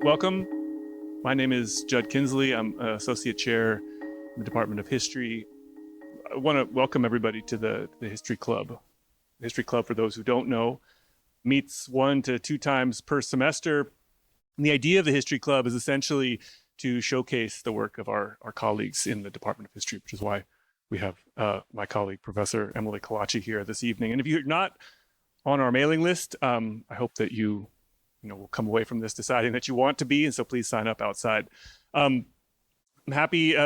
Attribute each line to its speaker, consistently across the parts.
Speaker 1: Welcome. My name is Judd Kinsley. I'm Associate Chair in the Department of History. I want to welcome everybody to the History Club. The History Club, for those who don't know, meets 1 to 2 times per semester. And the idea of the History Club is essentially to showcase the work of our colleagues in the Department of History, which is why we have my colleague, Professor Emily Kalachi, here this evening. And if you're not on our mailing list, I hope that you will come away from this deciding that you want to be, and so please sign up outside. I'm happy,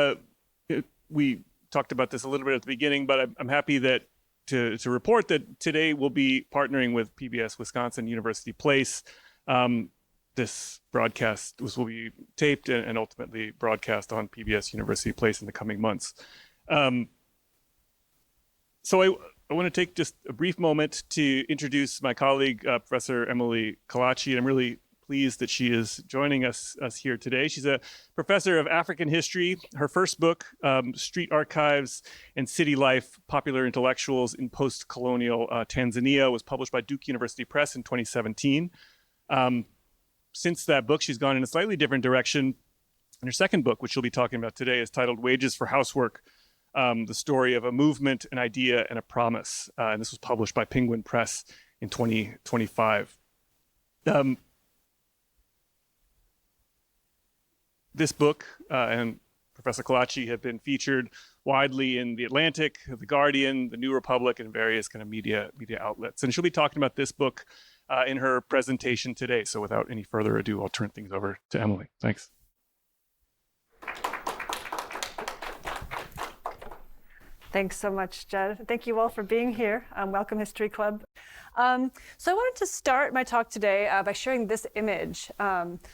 Speaker 1: we talked about this a little bit at the beginning, but I'm happy that to report that today we'll be partnering with PBS Wisconsin University Place. This broadcast will be taped and ultimately broadcast on PBS University Place in the coming months. So I want to take just a brief moment to introduce my colleague, Professor Emily Kalachi, and I'm really pleased that she is joining us here today. She's a professor of African history. Her first book, Street Archives and City Life, Popular Intellectuals in Post-Colonial Tanzania, was published by Duke University Press in 2017. Since that book, she's gone in a slightly different direction. And her second book, which she'll be talking about today, is titled Wages for Housework, the story of a movement, an idea, and a promise. And this was published by Penguin Press in 2025. This book and Professor Kalachi have been featured widely in The Atlantic, The Guardian, The New Republic, and various kind of media outlets. And she'll be talking about this book in her presentation today. So without any further ado, I'll turn things over to Emily. Thanks.
Speaker 2: Thanks so much, Judd. Thank you all for being here. Welcome, History Club. So I wanted to start my talk today by sharing this image.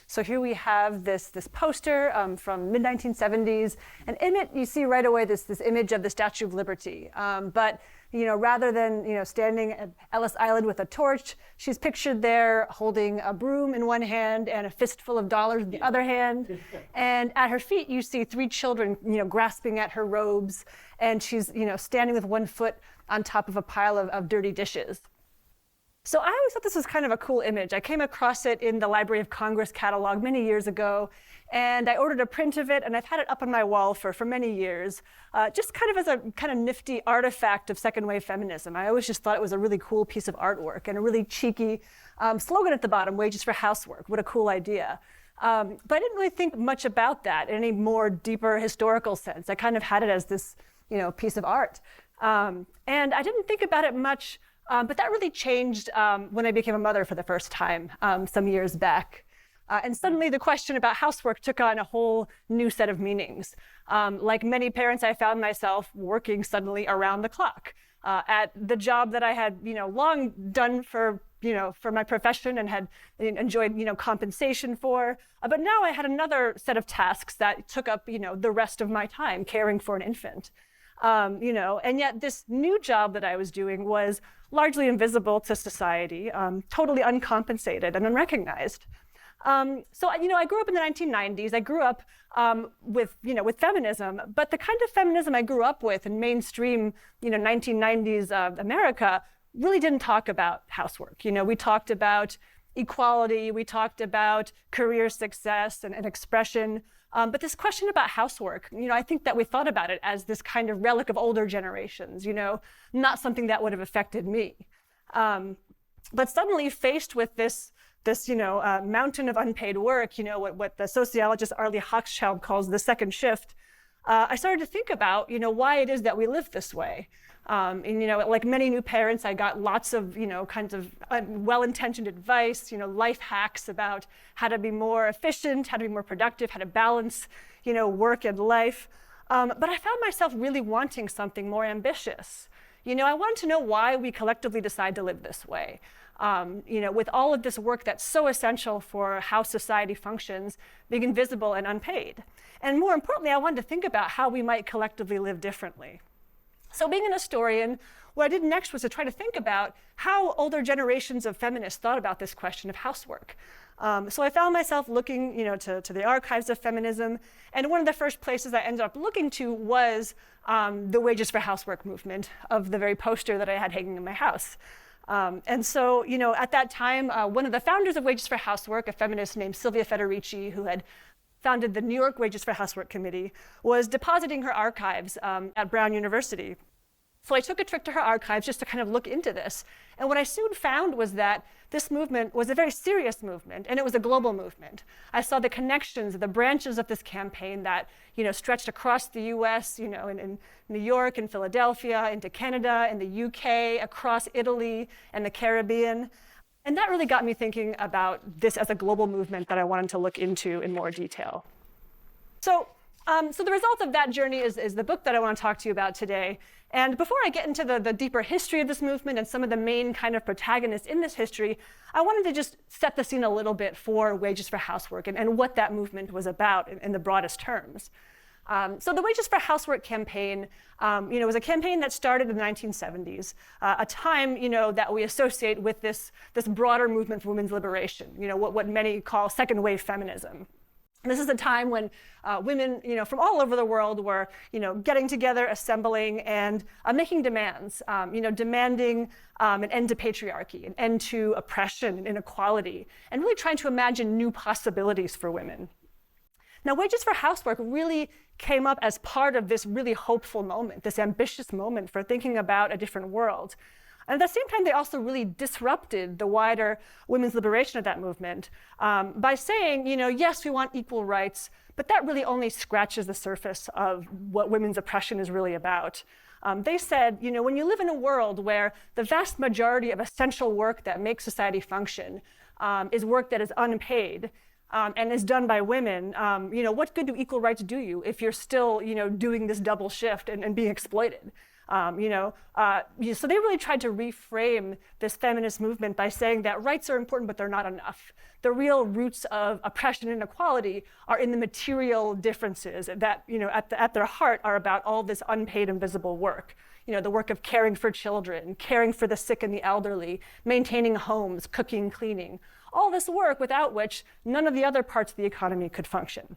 Speaker 2: So here we have this poster from mid-1970s. And in it, you see right away this image of the Statue of Liberty. But rather than standing at Ellis Island with a torch, she's pictured there holding a broom in one hand and a fistful of dollars in the other hand. And at her feet, you see 3 children, grasping at her robes. And she's, standing with one foot on top of a pile of dirty dishes. So I always thought this was kind of a cool image. I came across it in the Library of Congress catalog many years ago, and I ordered a print of it, and I've had it up on my wall for many years, just kind of as a kind of nifty artifact of second wave feminism. I always just thought it was a really cool piece of artwork and a really cheeky slogan at the bottom, wages for housework. What a cool idea. But I didn't really think much about that in any more deeper historical sense. I kind of had it as this piece of art. And I didn't think about it much, but that really changed when I became a mother for the first time some years back. And suddenly the question about housework took on a whole new set of meanings. Like many parents, I found myself working suddenly around the clock at the job that I had long done for my profession and had enjoyed compensation for. But now I had another set of tasks that took up the rest of my time caring for an infant. And yet this new job that I was doing was largely invisible to society, totally uncompensated and unrecognized. So I grew up in the 1990s. I grew up with feminism, but the kind of feminism I grew up with in mainstream 1990s America really didn't talk about housework. We talked about equality, we talked about career success and expression. But this question about housework, I think that we thought about it as this kind of relic of older generations, not something that would have affected me. But suddenly faced with this mountain of unpaid work, what the sociologist Arlie Hochschild calls the second shift, I started to think about, why it is that we live this way. And, like many new parents, I got lots of, kinds of well-intentioned advice, life hacks about how to be more efficient, how to be more productive, how to balance, work and life. But I found myself really wanting something more ambitious. I wanted to know why we collectively decide to live this way. With all of this work that's so essential for how society functions being invisible and unpaid. And more importantly, I wanted to think about how we might collectively live differently. So being an historian, what I did next was to try to think about how older generations of feminists thought about this question of housework. So I found myself looking, to the archives of feminism, and one of the first places I ended up looking to was the Wages for Housework movement of the very poster that I had hanging in my house. And so, at that time, one of the founders of Wages for Housework, a feminist named Sylvia Federici, who had founded the New York Wages for Housework Committee, was depositing her archives at Brown University. So I took a trip to her archives just to kind of look into this. And what I soon found was that this movement was a very serious movement, and it was a global movement. I saw the connections, the branches of this campaign that stretched across the US, in New York and Philadelphia, into Canada and the UK, across Italy and the Caribbean. And that really got me thinking about this as a global movement that I wanted to look into in more detail. So the result of that journey is the book that I want to talk to you about today. And before I get into the deeper history of this movement and some of the main kind of protagonists in this history, I wanted to just set the scene a little bit for Wages for Housework and what that movement was about in the broadest terms. So the Wages for Housework campaign, was a campaign that started in the 1970s, a time, that we associate with this broader movement for women's liberation, what many call second wave feminism. This is a time when women, from all over the world were, getting together, assembling, and making demands, demanding an end to patriarchy, an end to oppression and inequality, and really trying to imagine new possibilities for women. Now, Wages for Housework really came up as part of this really hopeful moment, this ambitious moment for thinking about a different world. And at the same time, they also really disrupted the wider women's liberation of that movement by saying, yes, we want equal rights, but that really only scratches the surface of what women's oppression is really about. They said, when you live in a world where the vast majority of essential work that makes society function is work that is unpaid and is done by women, what good do equal rights do you if you're still, doing this double shift and being exploited? So they really tried to reframe this feminist movement by saying that rights are important, but they're not enough. The real roots of oppression and inequality are in the material differences that, at their heart are about all this unpaid invisible work. The work of caring for children, caring for the sick and the elderly, maintaining homes, cooking, cleaning. All this work without which none of the other parts of the economy could function.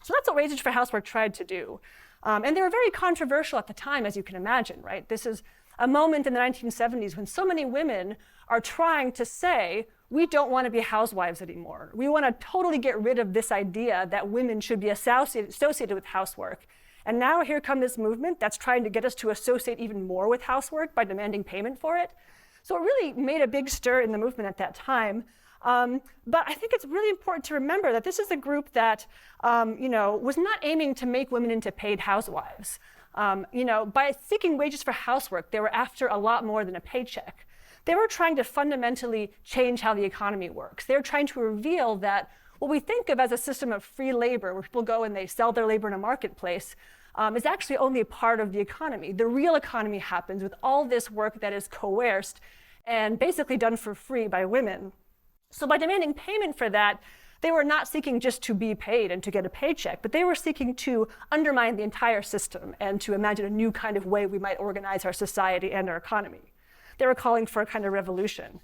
Speaker 2: So that's what Wages for Housework tried to do. And they were very controversial at the time, as you can imagine, right? This is a moment in the 1970s when so many women are trying to say, we don't want to be housewives anymore. We want to totally get rid of this idea that women should be associated with housework. And now here comes this movement that's trying to get us to associate even more with housework by demanding payment for it. So it really made a big stir in the movement at that time. But I think it's really important to remember that this is a group that, was not aiming to make women into paid housewives. By seeking wages for housework, they were after a lot more than a paycheck. They were trying to fundamentally change how the economy works. They were trying to reveal that what we think of as a system of free labor, where people go and they sell their labor in a marketplace, is actually only a part of the economy. The real economy happens with all this work that is coerced and basically done for free by women. So by demanding payment for that, they were not seeking just to be paid and to get a paycheck, but they were seeking to undermine the entire system and to imagine a new kind of way we might organize our society and our economy. They were calling for a kind of revolution.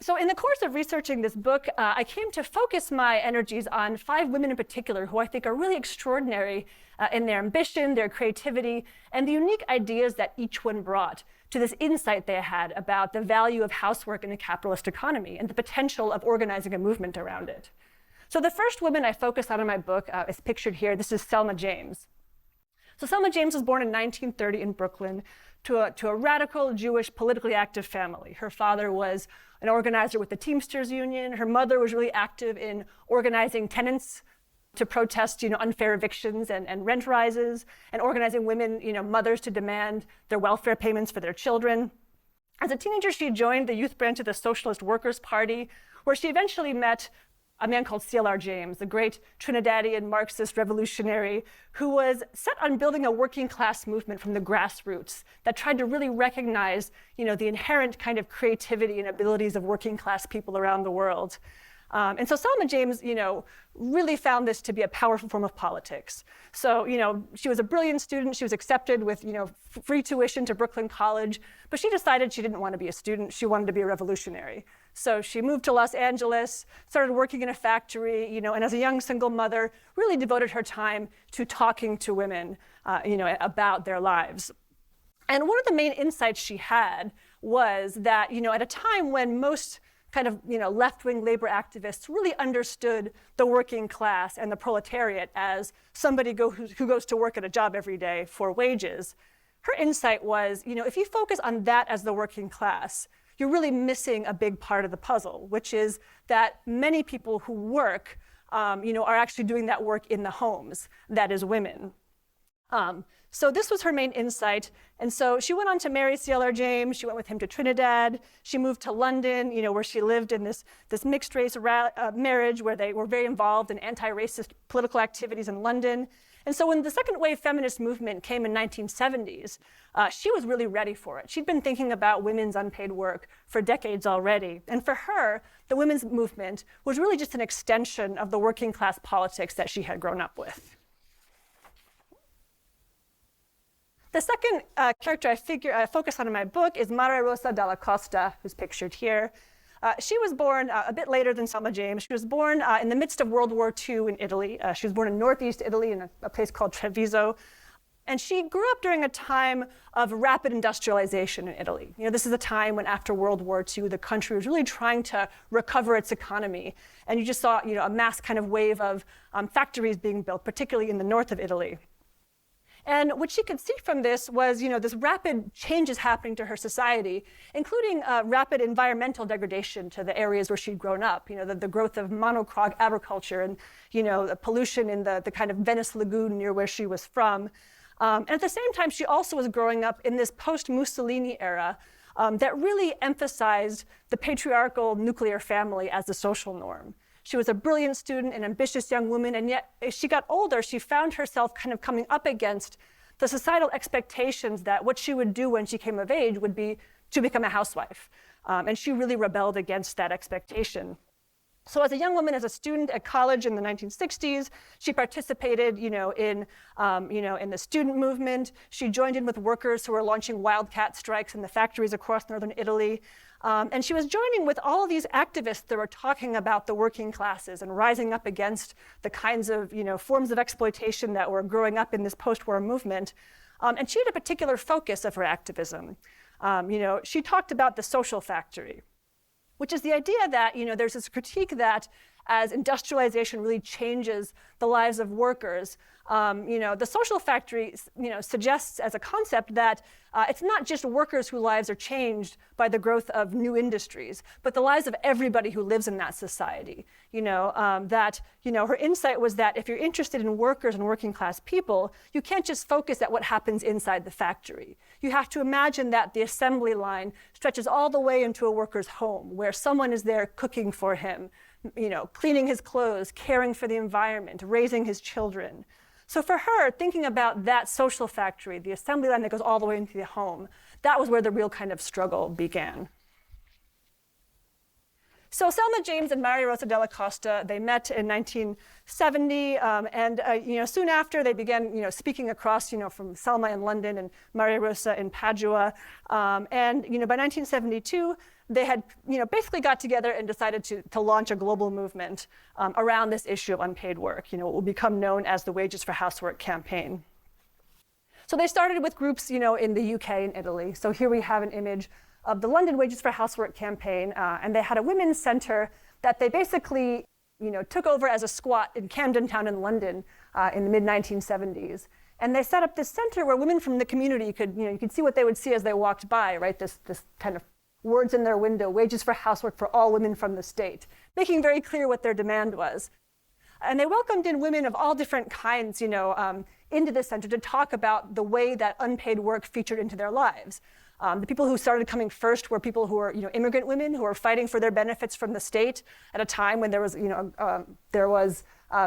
Speaker 2: So in the course of researching this book, I came to focus my energies on 5 women in particular who I think are really extraordinary in their ambition, their creativity, and the unique ideas that each one brought to this insight they had about the value of housework in a capitalist economy and the potential of organizing a movement around it. So the first woman I focused on in my book is pictured here. This is Selma James. So Selma James was born in 1930 in Brooklyn to a radical Jewish politically active family. Her father was an organizer with the Teamsters Union. Her mother was really active in organizing tenants to protest, unfair evictions and rent rises, and organizing women, mothers to demand their welfare payments for their children. As a teenager, she joined the youth branch of the Socialist Workers' Party, where she eventually met a man called C.L.R. James, the great Trinidadian Marxist revolutionary who was set on building a working class movement from the grassroots that tried to really recognize, the inherent kind of creativity and abilities of working class people around the world. And so Selma James, really found this to be a powerful form of politics. So, she was a brilliant student. She was accepted with, free tuition to Brooklyn College, but she decided she didn't want to be a student. She wanted to be a revolutionary. So she moved to Los Angeles, started working in a factory, and as a young single mother, really devoted her time to talking to women, about their lives. And one of the main insights she had was that, at a time when most kind of, left-wing labor activists really understood the working class and the proletariat as somebody who goes to work at a job every day for wages, her insight was, if you focus on that as the working class, you're really missing a big part of the puzzle, which is that many people who work, are actually doing that work in the homes, that is women. So this was her main insight. And so she went on to marry C.L.R. James. She went with him to Trinidad. She moved to London, where she lived in this mixed race marriage where they were very involved in anti-racist political activities in London. And so when the second wave feminist movement came in 1970s, she was really ready for it. She'd been thinking about women's unpaid work for decades already. And for her, the women's movement was really just an extension of the working class politics that she had grown up with. The second character I focus on in my book is Maria Rosa Dalla Costa, who's pictured here. She was born a bit later than Selma James. She was born in the midst of World War II in Italy. She was born in northeast Italy in a place called Treviso. And she grew up during a time of rapid industrialization in Italy. This is a time when after World War II, the country was really trying to recover its economy. And you just saw a mass kind of wave of factories being built, particularly in the north of Italy. And what she could see from this was, this rapid changes happening to her society, including rapid environmental degradation to the areas where she'd grown up. The growth of monocrop agriculture and, the pollution in the kind of Venice lagoon near where she was from. And at the same time, she also was growing up in this post-Mussolini era that really emphasized the patriarchal nuclear family as the social norm. She was a brilliant student, an ambitious young woman, and yet as she got older, she found herself kind of coming up against the societal expectations that what she would do when she came of age would be to become a housewife. And she really rebelled against that expectation. So as a young woman, as a student at college in the 1960s, she participated, in the student movement. She joined in with workers who were launching wildcat strikes in the factories across northern Italy. And she was joining with all of these activists that were talking about the working classes and rising up against the kinds of, forms of exploitation that were growing up in this post-war movement. And she had a particular focus of her activism. She talked about the social factory, which is the idea that, there's this critique that as industrialization really changes the lives of workers, the social factory, suggests as a concept that it's not just workers whose lives are changed by the growth of new industries, but the lives of everybody who lives in that society. Her insight was that if you're interested in workers and working class people, you can't just focus at what happens inside the factory. You have to imagine that the assembly line stretches all the way into a worker's home, where someone is there cooking for him, cleaning his clothes, caring for the environment, raising his children. So for her, thinking about that social factory, the assembly line that goes all the way into the home, that was where the real kind of struggle began. So Selma James and Maria Rosa Dalla Costa, they met in 1970, and soon after they began, speaking across, from Selma in London and Maria Rosa in Padua, by 1972, they had, basically got together and decided to launch a global movement around this issue of unpaid work, what will become known as the Wages for Housework campaign. So they started with groups, in the UK and Italy. So here we have an image of the London Wages for Housework campaign, and they had a women's center that they basically, took over as a squat in Camden Town in London in the mid-1970s. And they set up this center where women from the community could, you could see what they would see as they walked by, right? This kind of words in their window, wages for housework for all women from the state, making very clear what their demand was. And they welcomed in women of all different kinds, into the center to talk about the way that unpaid work featured into their lives. The people who started coming first were people who were, immigrant women who were fighting for their benefits from the state at a time when there was,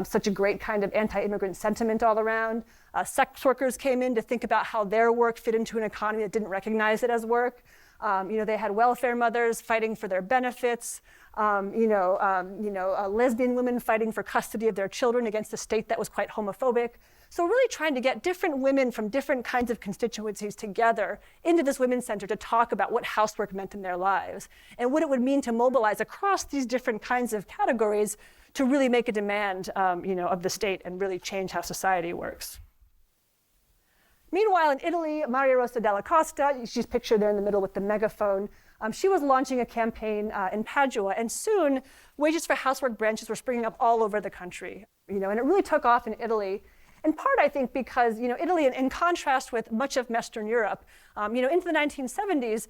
Speaker 2: such a great kind of anti-immigrant sentiment all around. Sex workers came in to think about how their work fit into an economy that didn't recognize it as work. They had welfare mothers fighting for their benefits. Lesbian women fighting for custody of their children against a state that was quite homophobic. So really trying to get different women from different kinds of constituencies together into this women's center to talk about what housework meant in their lives and what it would mean to mobilize across these different kinds of categories to really make a demand, of the state and really change how society works. Meanwhile, in Italy, Maria Rosa della Costa, she's pictured there in the middle with the megaphone, she was launching a campaign in Padua, and soon wages for housework branches were springing up all over the country, and it really took off in Italy. In part, I think, because Italy, in contrast with much of Western Europe, into the 1970s,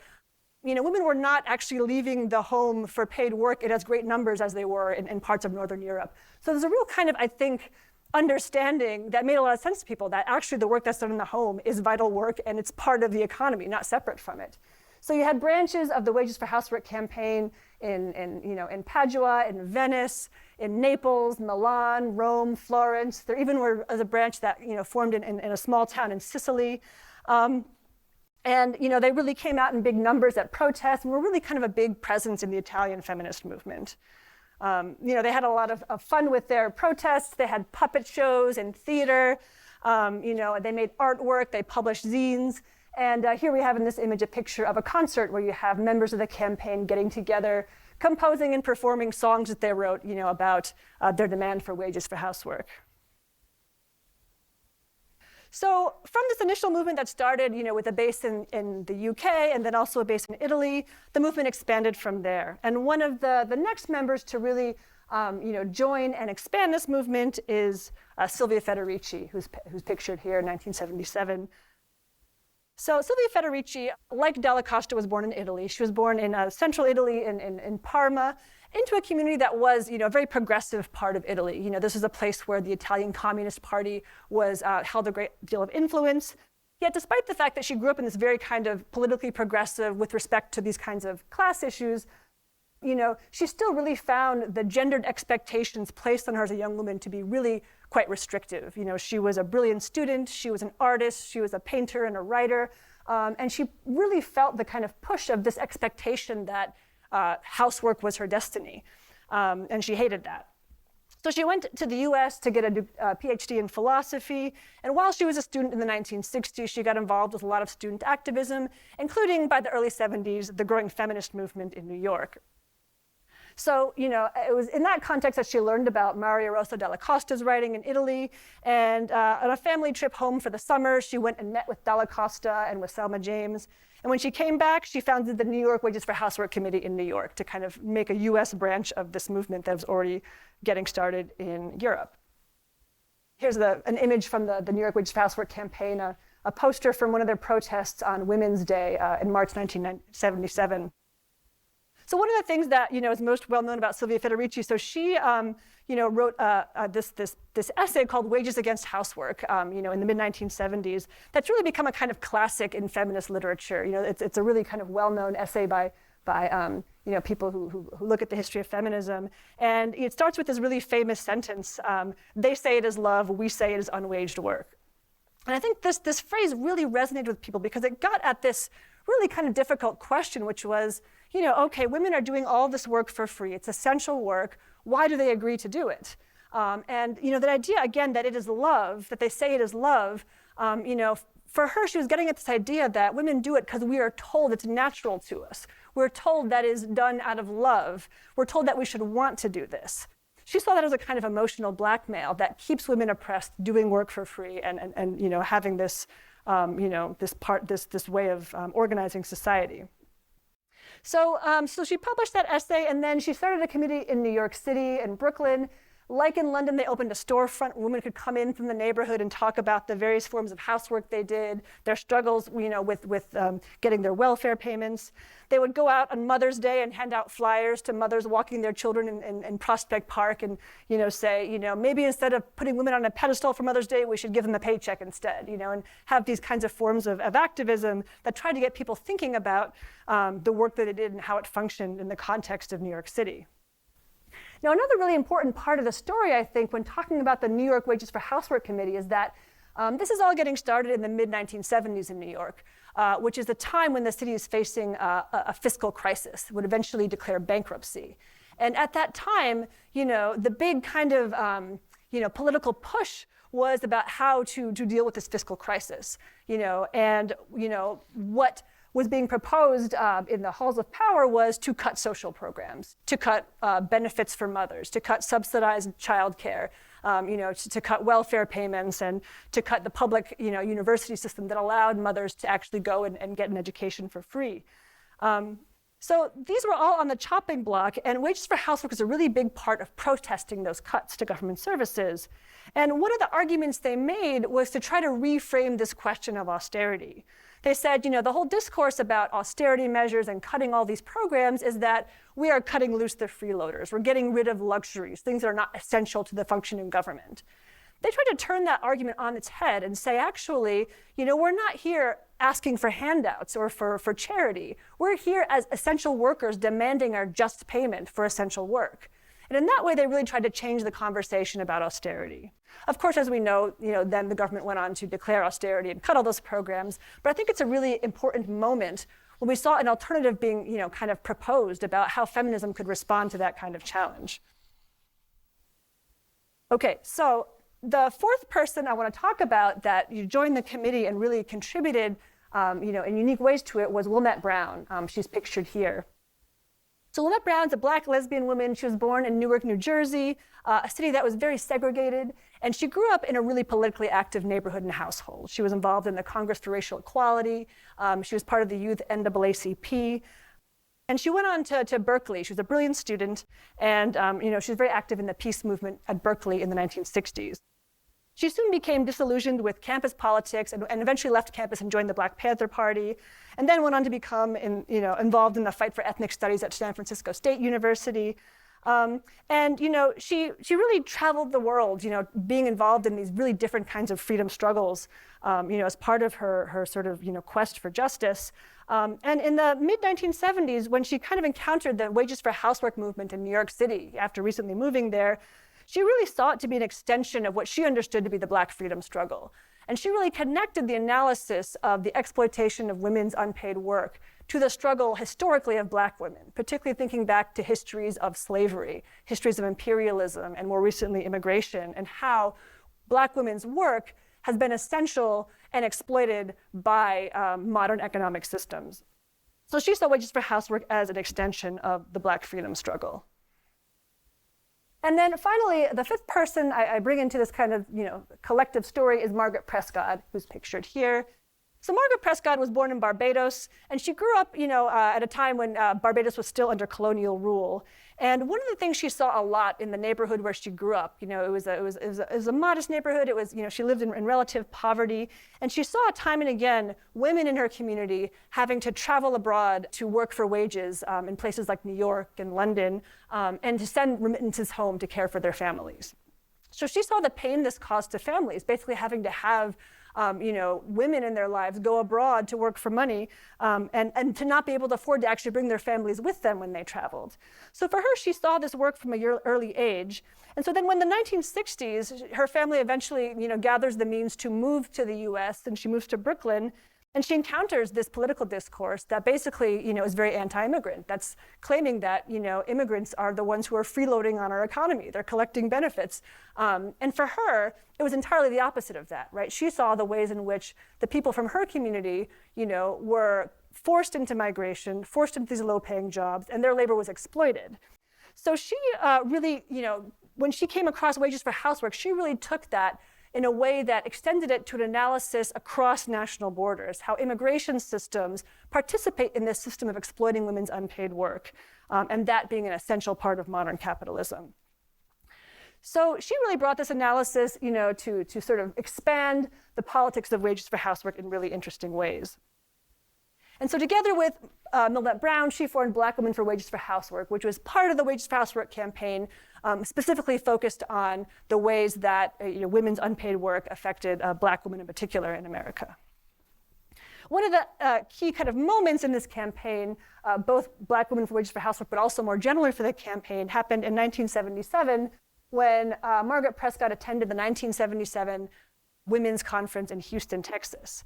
Speaker 2: women were not actually leaving the home for paid work in as great numbers as they were in parts of Northern Europe. So there's a real kind of, I think, understanding that made a lot of sense to people that actually the work that's done in the home is vital work and it's part of the economy, not separate from it. So you had branches of the Wages for Housework campaign in Padua, in Venice, in Naples, Milan, Rome, Florence. There even was a branch that formed in a small town in Sicily. And they really came out in big numbers at protests and were really kind of a big presence in the Italian feminist movement. They had a lot of fun with their protests. They had puppet shows and theater. They made artwork. They published zines. And here we have in this image a picture of a concert where you have members of the campaign getting together, composing and performing songs that they wrote, about their demand for wages for housework. So from this initial movement that started, with a base in the UK and then also a base in Italy, the movement expanded from there. And one of the next members to really, join and expand this movement is Silvia Federici, who's pictured here in 1977. So Silvia Federici, like Della Costa, was born in Italy. She was born in central Italy in Parma, into a community that was, a very progressive part of Italy. This is a place where the Italian Communist Party held a great deal of influence. Yet despite the fact that she grew up in this very kind of politically progressive with respect to these kinds of class issues, she still really found the gendered expectations placed on her as a young woman to be really quite restrictive. She was a brilliant student, she was an artist, she was a painter and a writer, and she really felt the kind of push of this expectation that housework was her destiny, and she hated that. So she went to the US to get a PhD in philosophy, and while she was a student in the 1960s, she got involved with a lot of student activism, including by the early 70s, the growing feminist movement in New York. So, it was in that context that she learned about Maria Rosa della Costa's writing in Italy, and on a family trip home for the summer, she went and met with Della Costa and with Selma James. And when she came back, she founded the New York Wages for Housework Committee in New York to kind of make a US branch of this movement that was already getting started in Europe. Here's an image from the New York Wages for Housework campaign, a poster from one of their protests on Women's Day in March 1977. So one of the things that is most well known about Silvia Federici, so she wrote this essay called "Wages Against Housework," in the mid 1970s. That's really become a kind of classic in feminist literature. It's a really kind of well-known essay by people who look at the history of feminism, and it starts with this really famous sentence: "They say it is love, we say it is unwaged work." And I think this phrase really resonated with people because it got at this really kind of difficult question, which was, okay, women are doing all this work for free. It's essential work. Why do they agree to do it? And that idea, again, that it is love, that they say it is love, for her, she was getting at this idea that women do it because we are told it's natural to us. We're told that is done out of love. We're told that we should want to do this. She saw that as a kind of emotional blackmail that keeps women oppressed, doing work for free, and having this this way of organizing society. So she published that essay, and then she started a committee in New York City and Brooklyn. Like in London, they opened a storefront where women could come in from the neighborhood and talk about the various forms of housework they did, their struggles, with getting their welfare payments. They would go out on Mother's Day and hand out flyers to mothers walking their children in Prospect Park, and say, maybe instead of putting women on a pedestal for Mother's Day, we should give them a paycheck instead, and have these kinds of forms of activism that tried to get people thinking about the work that they did and how it functioned in the context of New York City. Now, another really important part of the story, I think, when talking about the New York Wages for Housework Committee is that this is all getting started in the mid-1970s in New York, which is the time when the city is facing a fiscal crisis, would eventually declare bankruptcy. And at that time, the big kind of political push was about how to deal with this fiscal crisis, and what was being proposed in the halls of power was to cut social programs, to cut benefits for mothers, to cut subsidized childcare, to cut welfare payments and to cut the public, university system that allowed mothers to actually go and get an education for free. So these were all on the chopping block, and wages for housework is a really big part of protesting those cuts to government services. And one of the arguments they made was to try to reframe this question of austerity. They said, the whole discourse about austerity measures and cutting all these programs is that we are cutting loose the freeloaders. We're getting rid of luxuries, things that are not essential to the functioning government. They tried to turn that argument on its head and say, actually, we're not here asking for handouts or for charity. We're here as essential workers demanding our just payment for essential work. And in that way, they really tried to change the conversation about austerity. Of course, as we know, then the government went on to declare austerity and cut all those programs. But I think it's a really important moment when we saw an alternative being, kind of proposed about how feminism could respond to that kind of challenge. Okay, so the fourth person I want to talk about that joined the committee and really contributed, in unique ways to it was Wilmette Brown. She's pictured here. So Wilmette Brown's a Black lesbian woman. She was born in Newark, New Jersey, a city that was very segregated. And she grew up in a really politically active neighborhood and household. She was involved in the Congress for Racial Equality. She was part of the youth NAACP. And she went on to Berkeley. She was a brilliant student. And she was very active in the peace movement at Berkeley in the 1960s. She soon became disillusioned with campus politics and eventually left campus and joined the Black Panther Party, and then went on to become involved in the fight for ethnic studies at San Francisco State University. She really traveled the world, being involved in these really different kinds of freedom struggles, as part of her sort of, quest for justice. And in the mid-1970s, when she kind of encountered the wages for housework movement in New York City after recently moving there, she really saw it to be an extension of what she understood to be the Black freedom struggle. And she really connected the analysis of the exploitation of women's unpaid work to the struggle historically of Black women, particularly thinking back to histories of slavery, histories of imperialism, and more recently immigration, and how Black women's work has been essential and exploited by modern economic systems. So she saw wages for housework as an extension of the Black freedom struggle. And then finally, the fifth person I bring into this kind of collective story is Margaret Prescott, who's pictured here. So Margaret Prescott was born in Barbados, and she grew up at a time when Barbados was still under colonial rule. And one of the things she saw a lot in the neighborhood where she grew up, it was a modest neighborhood. It was, she lived in relative poverty, and she saw time and again women in her community having to travel abroad to work for wages in places like New York and London, and to send remittances home to care for their families. So she saw the pain this caused to families, basically having to have women in their lives go abroad to work for money, and to not be able to afford to actually bring their families with them when they traveled. So for her, she saw this work from an early age. And so then when the 1960s, her family eventually, gathers the means to move to the US, and she moves to Brooklyn, and she encounters this political discourse that basically, is very anti-immigrant. That's claiming that, immigrants are the ones who are freeloading on our economy. They're collecting benefits. And for her, it was entirely the opposite of that, right? She saw the ways in which the people from her community, were forced into migration, forced into these low-paying jobs, and their labor was exploited. So she really, when she came across wages for housework, she really took that in a way that extended it to an analysis across national borders, how immigration systems participate in this system of exploiting women's unpaid work, and that being an essential part of modern capitalism. So she really brought this analysis, to sort of expand the politics of wages for housework in really interesting ways. And so together with Wilmette Brown, she formed Black Women for Wages for Housework, which was part of the Wages for Housework campaign, specifically focused on the ways that women's unpaid work affected Black women in particular in America. One of the key kind of moments in this campaign, both Black Women for Wages for Housework, but also more generally for the campaign, happened in 1977 when Margaret Prescott attended the 1977 Women's Conference in Houston, Texas.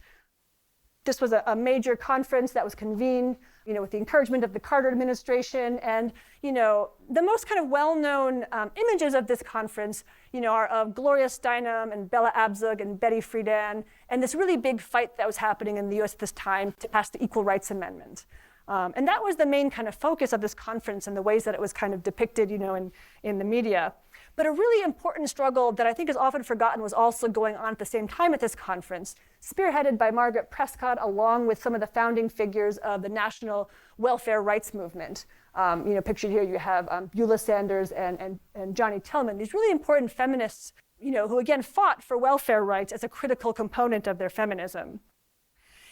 Speaker 2: This was a major conference that was convened, with the encouragement of the Carter administration. And, the most kind of well-known images of this conference, are of Gloria Steinem and Bella Abzug and Betty Friedan, and this really big fight that was happening in the US at this time to pass the Equal Rights Amendment. And that was the main kind of focus of this conference and the ways that it was kind of depicted, in the media. But a really important struggle that I think is often forgotten was also going on at the same time at this conference, spearheaded by Margaret Prescott, along with some of the founding figures of the national welfare rights movement. Pictured here you have Beulah Sanders and Johnny Tillman, these really important feminists, who again fought for welfare rights as a critical component of their feminism.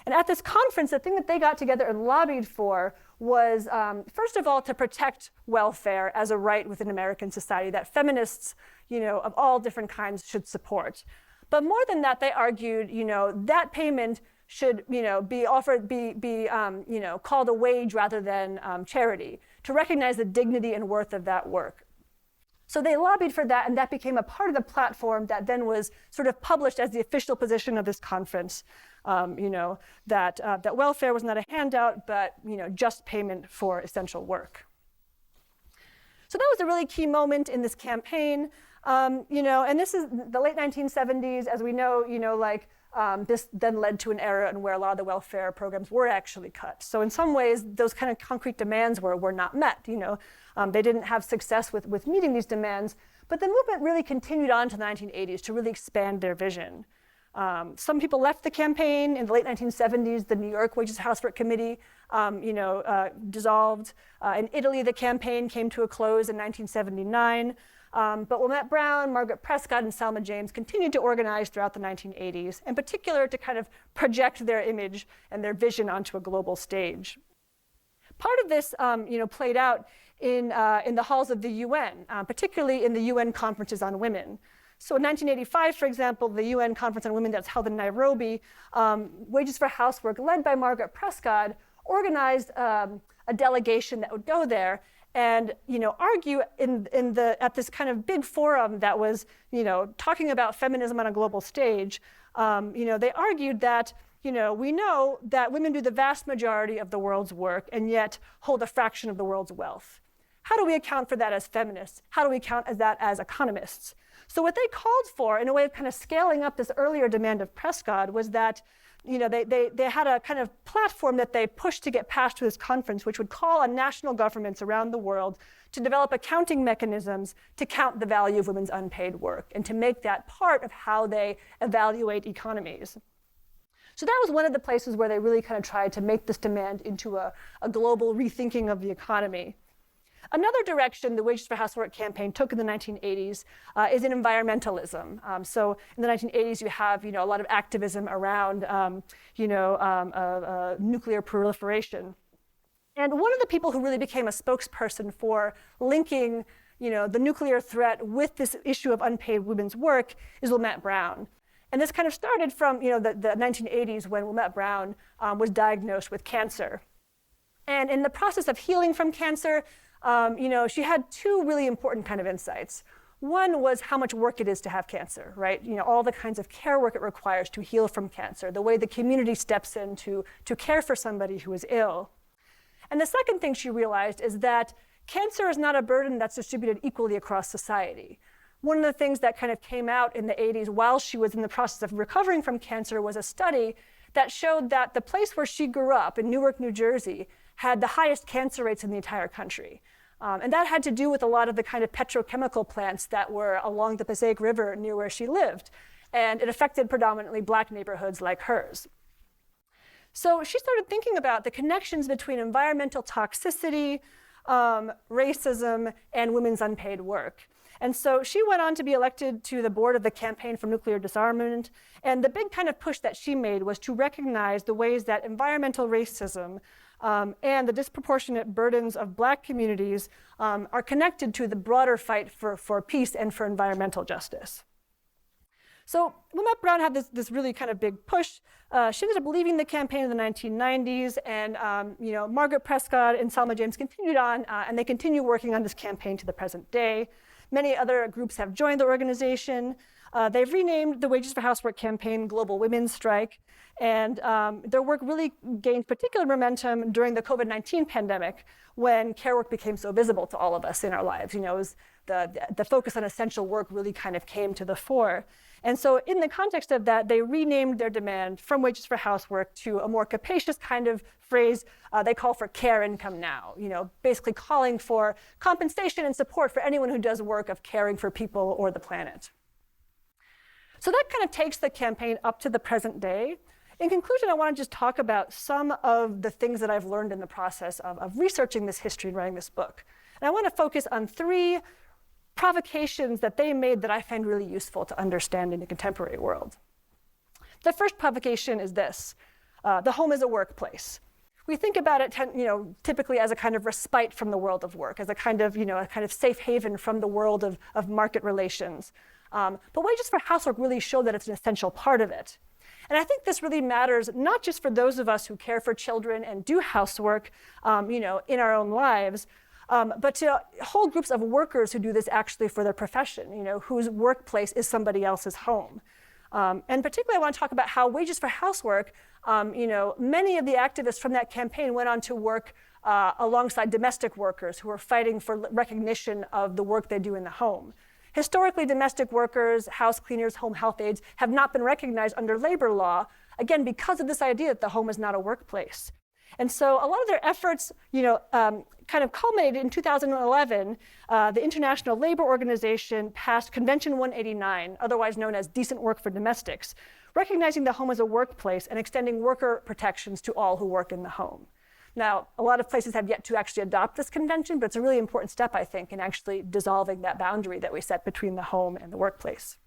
Speaker 2: And at this conference, the thing that they got together and lobbied for was, first of all, to protect welfare as a right within American society that feminists, of all different kinds should support. But more than that, they argued, that payment should, be offered, be called a wage rather than charity, to recognize the dignity and worth of that work. So they lobbied for that, and that became a part of the platform that then was sort of published as the official position of this conference. That welfare was not a handout, but just payment for essential work. So that was a really key moment in this campaign. And this is the late 1970s, as we know. This then led to an era in where a lot of the welfare programs were actually cut. So in some ways, those kind of concrete demands were not met. They didn't have success with meeting these demands. But the movement really continued on to the 1980s to really expand their vision. Some people left the campaign in the late 1970s. The New York Wages for Housework Committee, dissolved. In Italy, the campaign came to a close in 1979. But Wilmette Brown, Margaret Prescott, and Selma James continued to organize throughout the 1980s, in particular to kind of project their image and their vision onto a global stage. Part of this, played out in the halls of the UN, particularly in the UN conferences on women. So in 1985, for example, the UN Conference on Women that's held in Nairobi, Wages for Housework, led by Margaret Prescott, organized a delegation that would go there and argue at this kind of big forum that was talking about feminism on a global stage. They argued that we know that women do the vast majority of the world's work and yet hold a fraction of the world's wealth. How do we account for that as feminists? How do we account as that as economists? So what they called for, in a way of kind of scaling up this earlier demand of Prescott, was that they had a kind of platform that they pushed to get passed to this conference, which would call on national governments around the world to develop accounting mechanisms to count the value of women's unpaid work and to make that part of how they evaluate economies. So that was one of the places where they really kind of tried to make this demand into a global rethinking of the economy. Another direction the Wages for Housework campaign took in the 1980s is in environmentalism. So in the 1980s, you have a lot of activism around nuclear proliferation. And one of the people who really became a spokesperson for linking the nuclear threat with this issue of unpaid women's work is Wilmette Brown. And this kind of started from the 1980s when Wilmette Brown was diagnosed with cancer. And in the process of healing from cancer, she had two really important kind of insights. One was how much work it is to have cancer, right? All the kinds of care work it requires to heal from cancer, the way the community steps in to care for somebody who is ill. And the second thing she realized is that cancer is not a burden that's distributed equally across society. One of the things that kind of came out in the 80s while she was in the process of recovering from cancer was a study that showed that the place where she grew up in Newark, New Jersey, had the highest cancer rates in the entire country. And that had to do with a lot of the kind of petrochemical plants that were along the Passaic River near where she lived. And it affected predominantly Black neighborhoods like hers. So she started thinking about the connections between environmental toxicity, racism, and women's unpaid work. And so she went on to be elected to the board of the Campaign for Nuclear Disarmament. And the big kind of push that she made was to recognize the ways that environmental racism and the disproportionate burdens of Black communities are connected to the broader fight for peace and for environmental justice. So Wilmette Brown had this really kind of big push. She ended up leaving the campaign in the 1990s, and Margaret Prescott and Selma James continued on, and they continue working on this campaign to the present day. Many other groups have joined the organization. They've renamed the Wages for Housework campaign Global Women's Strike, and their work really gained particular momentum during the COVID-19 pandemic when care work became so visible to all of us in our lives. It was the focus on essential work really kind of came to the fore. And so in the context of that, they renamed their demand from wages for housework to a more capacious kind of phrase they call for care income now, basically calling for compensation and support for anyone who does work of caring for people or the planet. So that kind of takes the campaign up to the present day. In conclusion, I want to just talk about some of the things that I've learned in the process of researching this history and writing this book. And I want to focus on 3 provocations that they made that I find really useful to understand in the contemporary world. The first provocation is this: the home is a workplace. We think about it, typically as a kind of respite from the world of work, as a kind of safe haven from the world of market relations. But wages for housework really show that it's an essential part of it. And I think this really matters not just for those of us who care for children and do housework, in our own lives, but to whole groups of workers who do this actually for their profession, whose workplace is somebody else's home. And particularly I want to talk about how wages for housework, many of the activists from that campaign went on to work alongside domestic workers who are fighting for recognition of the work they do in the home. Historically, domestic workers, house cleaners, home health aides have not been recognized under labor law, again, because of this idea that the home is not a workplace. And so a lot of their efforts, kind of culminated in 2011. The International Labor Organization passed Convention 189, otherwise known as Decent Work for Domestics, recognizing the home as a workplace and extending worker protections to all who work in the home. Now, a lot of places have yet to actually adopt this convention, but it's a really important step, I think, in actually dissolving that boundary that we set between the home and the workplace.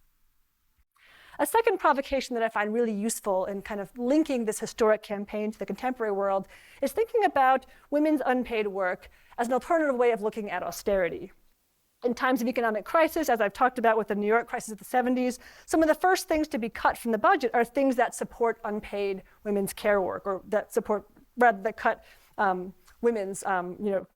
Speaker 2: A second provocation that I find really useful in kind of linking this historic campaign to the contemporary world is thinking about women's unpaid work as an alternative way of looking at austerity. In times of economic crisis, as I've talked about with the New York crisis of the 70s, some of the first things to be cut from the budget are things that support unpaid women's care work, or that cut women's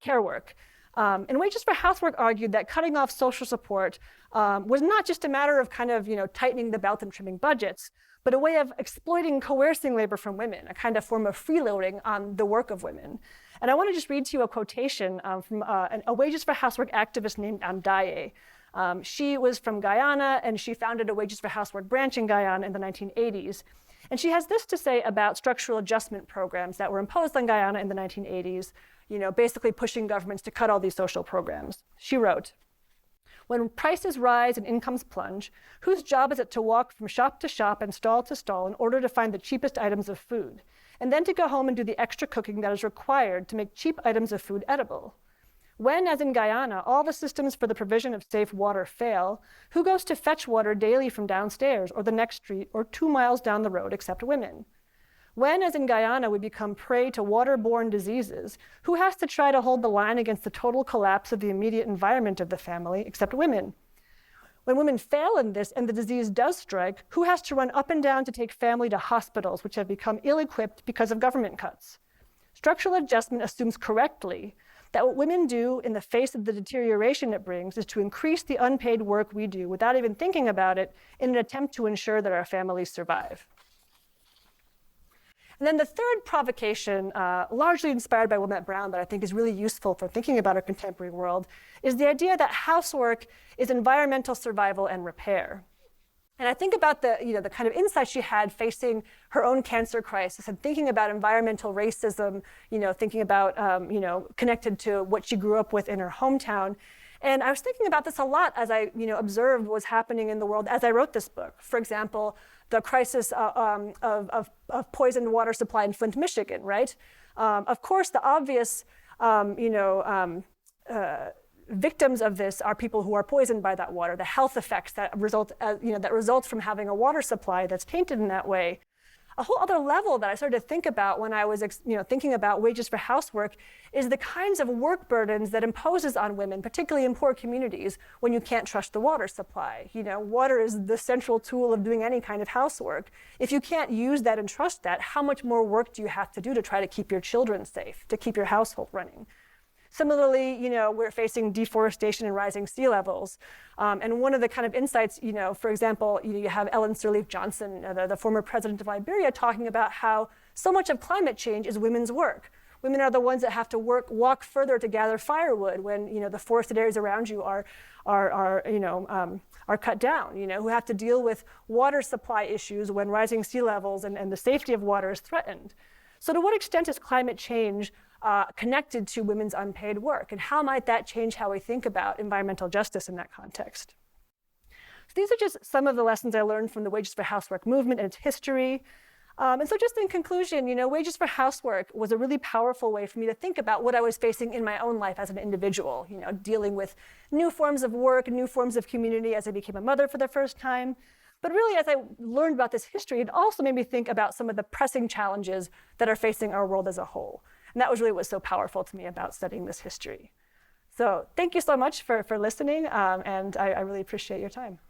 Speaker 2: care work. And Wages for Housework argued that cutting off social support was not just a matter of tightening the belt and trimming budgets, but a way of exploiting, coercing labor from women, a kind of form of freeloading on the work of women. And I want to just read to you a quotation from a Wages for Housework activist named Andaye. She was from Guyana, and she founded a Wages for Housework branch in Guyana in the 1980s. And she has this to say about structural adjustment programs that were imposed on Guyana in the 1980s, basically pushing governments to cut all these social programs. She wrote, "When prices rise and incomes plunge, whose job is it to walk from shop to shop and stall to stall in order to find the cheapest items of food, and then to go home and do the extra cooking that is required to make cheap items of food edible? When, as in Guyana, all the systems for the provision of safe water fail, who goes to fetch water daily from downstairs or the next street or 2 miles down the road except women? When, as in Guyana, we become prey to waterborne diseases, who has to try to hold the line against the total collapse of the immediate environment of the family except women? When women fail in this and the disease does strike, who has to run up and down to take family to hospitals which have become ill-equipped because of government cuts? Structural adjustment assumes correctly that what women do in the face of the deterioration it brings is to increase the unpaid work we do without even thinking about it in an attempt to ensure that our families survive." And then the third provocation, largely inspired by Wilmette Brown, but I think is really useful for thinking about our contemporary world, is the idea that housework is environmental survival and repair. And I think about the kind of insight she had facing her own cancer crisis and thinking about environmental racism, thinking about, connected to what she grew up with in her hometown. And I was thinking about this a lot as I, observed what was happening in the world as I wrote this book. For example, the crisis of poisoned water supply in Flint, Michigan, right? Of course, the obvious, victims of this are people who are poisoned by that water, the health effects that result from having a water supply that's tainted in that way. A whole other level that I started to think about when I was thinking about wages for housework is the kinds of work burdens that imposes on women, particularly in poor communities, when you can't trust the water supply. Water is the central tool of doing any kind of housework. If you can't use that and trust that, how much more work do you have to do to try to keep your children safe, to keep your household running? Similarly, we're facing deforestation and rising sea levels. And one of the kind of insights, for example, you have Ellen Sirleaf Johnson, the former president of Liberia, talking about how so much of climate change is women's work. Women are the ones that have to walk further to gather firewood when, the forested areas around you are cut down, who have to deal with water supply issues when rising sea levels and the safety of water is threatened. So to what extent is climate change connected to women's unpaid work? And how might that change how we think about environmental justice in that context? So these are just some of the lessons I learned from the Wages for Housework movement and its history. And so just in conclusion, Wages for Housework was a really powerful way for me to think about what I was facing in my own life as an individual, dealing with new forms of work, new forms of community as I became a mother for the first time. But really, as I learned about this history, it also made me think about some of the pressing challenges that are facing our world as a whole. And that was really what's so powerful to me about studying this history. So thank you so much for listening, and I really appreciate your time.